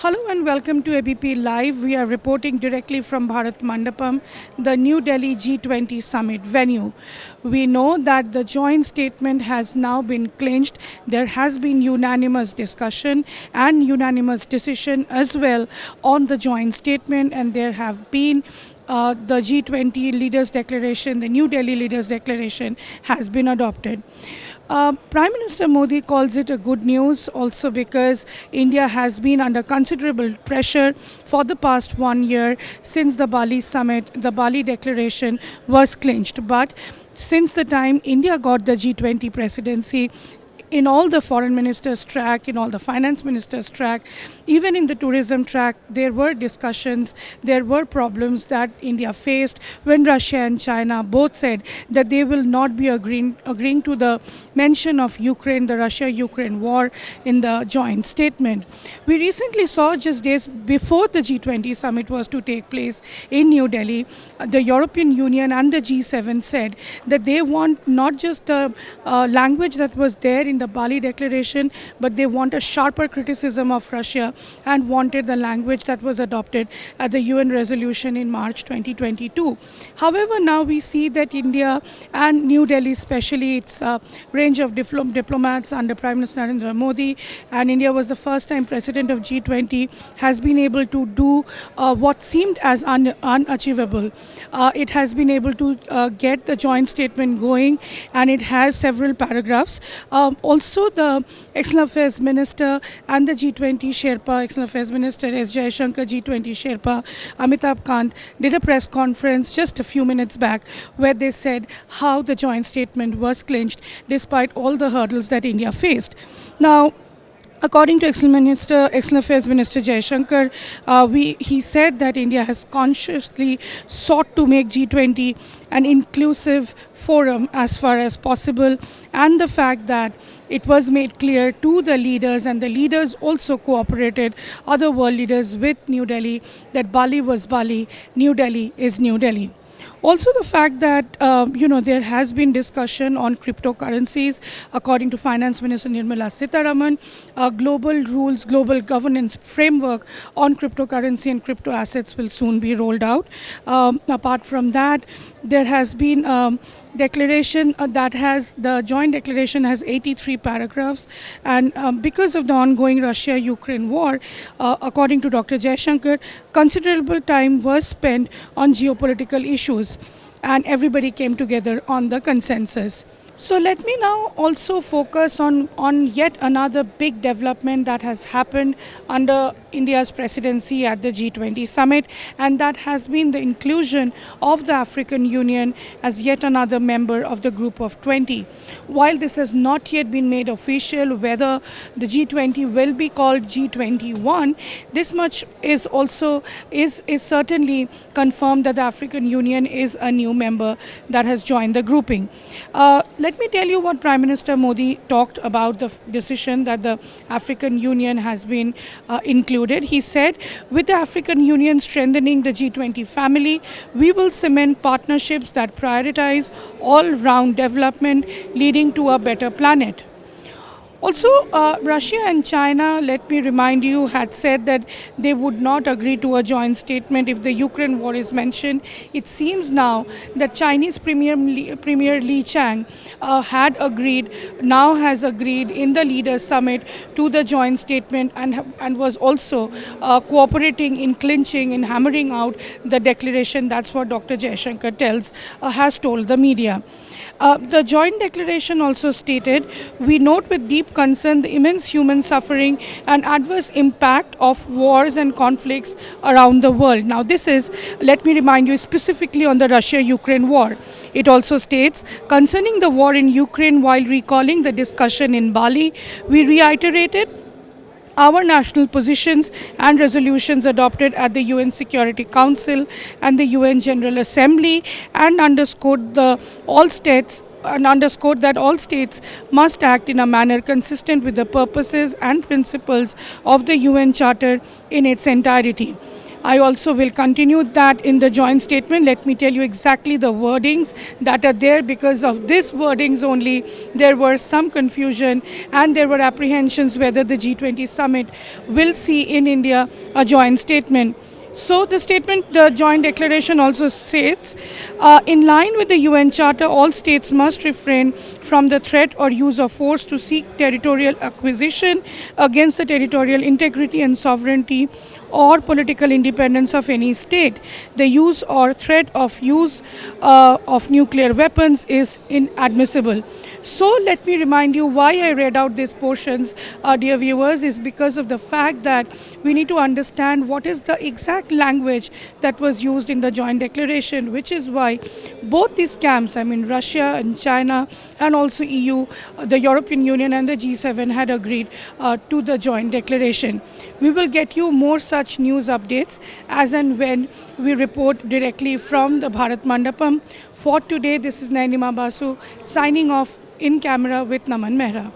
Hello and welcome to ABP Live. We are reporting directly from Bharat Mandapam, the New Delhi G20 Summit venue. We know that the joint statement has now been clinched. There has been unanimous discussion and unanimous decision as well on the joint statement, and there have been the G20 Leaders Declaration, the New Delhi Leaders Declaration has been adopted. Prime Minister Modi calls it a good news also because India has been under considerable pressure for the past 1 year since the Bali summit, the Bali declaration was clinched. But since the time India got the G20 presidency, in all the foreign ministers track, in all the finance ministers track, even in the tourism track, there were discussions, there were problems that India faced when Russia and China both said that they will not be agreeing to the mention of Ukraine, the Russia-Ukraine war in the joint statement. We recently saw, just days before the G20 summit was to take place in New Delhi, the European Union and the G7 said that they want not just the language that was there in the Bali declaration, but they want a sharper criticism of Russia and wanted the language that was adopted at the UN resolution in March 2022. However, now we see that India and New Delhi, especially its range of diplomats under Prime Minister Narendra Modi, and India was the first time president of G20, has been able to do what seemed as unachievable. It has been able to get the joint statement going, and it has several paragraphs. Also, the External Affairs Minister and the G20 Sherpa, External Affairs Minister S. Jaishankar, G20 Sherpa, Amitabh Kant, did a press conference just a few minutes back where they said how the joint statement was clinched despite all the hurdles that India faced. Now, according to External Affairs Minister Jaishankar, he said that India has consciously sought to make G20 an inclusive forum as far as possible, and the fact that it was made clear to the leaders, and the leaders also cooperated, other world leaders, with New Delhi, that Bali was Bali, New Delhi is New Delhi. Also, the fact that there has been discussion on cryptocurrencies. According to Finance Minister Nirmala Sitharaman, global rules, global governance framework on cryptocurrency and crypto assets will soon be rolled out. Apart from that, there has been declaration the joint declaration has 83 paragraphs, and because of the ongoing Russia-Ukraine war, according to Dr. Jaishankar, considerable time was spent on geopolitical issues, and everybody came together on the consensus. So let me now also focus on yet another big development that has happened under India's presidency at the G20 Summit, and that has been the inclusion of the African Union as yet another member of the Group of 20. While this has not yet been made official, whether the G20 will be called G21, this much is certainly confirmed that the African Union is a new member that has joined the grouping. Let me tell you what Prime Minister Modi talked about the decision that the African Union has been included. He said, with the African Union strengthening the G20 family, we will cement partnerships that prioritize all-round development, leading to a better planet. Also, Russia and China, let me remind you, had said that they would not agree to a joint statement if the Ukraine war is mentioned. It seems now that Chinese Premier Li Chang has agreed in the Leaders Summit to the joint statement, and was also cooperating in clinching, in hammering out the declaration. That's what Dr. Jaishankar has told the media. The joint declaration also stated, we note with deep concern the immense human suffering and adverse impact of wars and conflicts around the world. Now this is, let me remind you, specifically on the Russia-Ukraine war. It also states, concerning the war in Ukraine, while recalling the discussion in Bali, we reiterated our national positions and resolutions adopted at the UN Security Council and the UN General Assembly, and underscored that all states must act in a manner consistent with the purposes and principles of the UN Charter in its entirety. I also will continue that in the joint statement. Let me tell you exactly the wordings that are there. Because of this wordings only, there were some confusion and there were apprehensions whether the G20 summit will see in India a joint statement. So the statement, the joint declaration also states, in line with the UN Charter, all states must refrain from the threat or use of force to seek territorial acquisition against the territorial integrity and sovereignty or political independence of any state. The use or threat of use of nuclear weapons is inadmissible. So let me remind you why I read out these portions, dear viewers, is because of the fact that we need to understand what is the exact language that was used in the joint declaration, which is why both these camps, I mean Russia and China and also EU, the European Union and the G7 had agreed to the joint declaration. We will get you more such news updates as and when we report directly from the Bharat Mandapam. For today, this is Nayanima Basu signing off in camera with Naman Mehra.